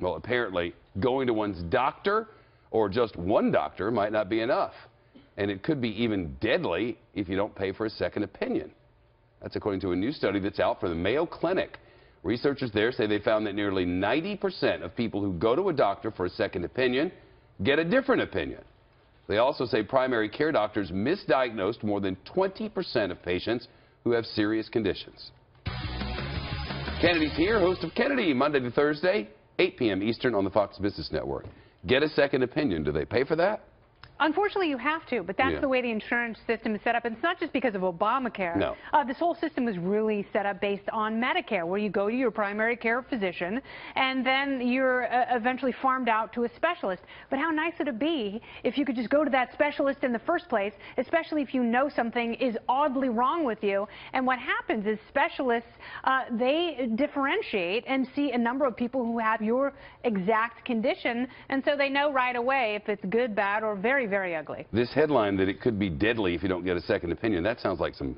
Well, apparently, going to one's doctor or just one doctor might not be enough. And it could be even deadly if you don't pay for a second opinion. That's according to a new study that's out for the Mayo Clinic. Researchers there say they found that nearly 90% of people who go to a doctor for a second opinion get a different opinion. They also say primary care doctors misdiagnosed more than 20% of patients who have serious conditions. Kennedy's here, host of Kennedy, Monday to Thursday, 8 p.m. Eastern on the Fox Business Network. Get a second opinion. Do they pay for that? Unfortunately, you have to, but that's the way the insurance system is set up. And it's not just because of Obamacare. No. This whole system was really set up based on Medicare, where you go to your primary care physician, and then you're eventually farmed out to a specialist. But how nice would it be if you could just go to that specialist in the first place, especially if you know something is oddly wrong with you. And what happens is specialists, they differentiate and see a number of people who have your exact condition, and so they know right away if it's good, bad, or very, very ugly. This headline that it could be deadly if you don't get a second opinion, that sounds like some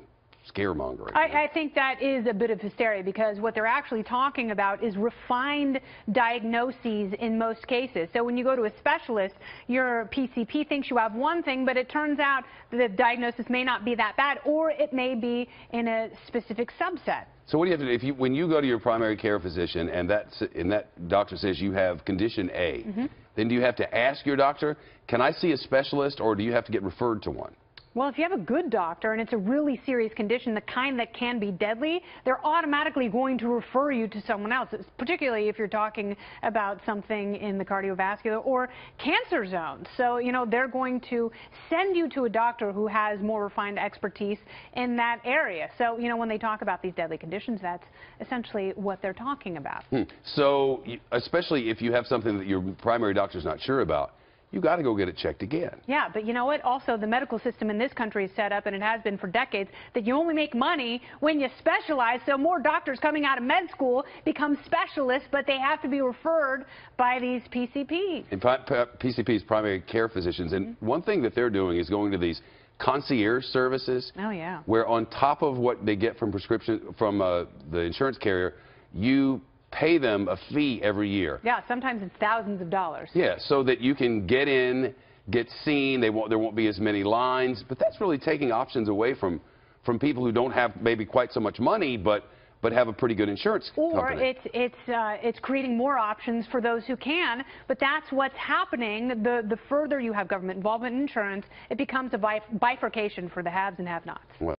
scaremongering. I think that is a bit of hysteria, because what they're actually talking about is refined diagnoses in most cases. So when you go to a specialist, your PCP thinks you have one thing, but it turns out the diagnosis may not be that bad, or it may be in a specific subset. So what do you have to do when you go to your primary care physician and that doctor says you have condition A? Then do you have to ask your doctor, can I see a specialist, or do you have to get referred to one? Well, if you have a good doctor and it's a really serious condition, the kind that can be deadly, they're automatically going to refer you to someone else, particularly if you're talking about something in the cardiovascular or cancer zone. So, you know, they're going to send you to a doctor who has more refined expertise in that area. So, you know, when they talk about these deadly conditions, that's essentially what they're talking about. So, especially if you have something that your primary doctor's not sure about, you got to go get it checked again. Yeah, but you know what? Also, the medical system in this country is set up, and it has been for decades, that you only make money when you specialize. So more doctors coming out of med school become specialists, but they have to be referred by these PCPs. And PCPs, primary care physicians. And one thing that they're doing is going to these concierge services. Oh, yeah. Where on top of what they get from the insurance carrier, you pay them a fee every year. Yeah, sometimes it's thousands of dollars. Yeah, so that you can get in, get seen. There won't be as many lines. But that's really taking options away from people who don't have maybe quite so much money, but have a pretty good insurance company. Or it's creating more options for those who can. But that's what's happening. The further you have government involvement in insurance, it becomes a bifurcation for the haves and have-nots. Well,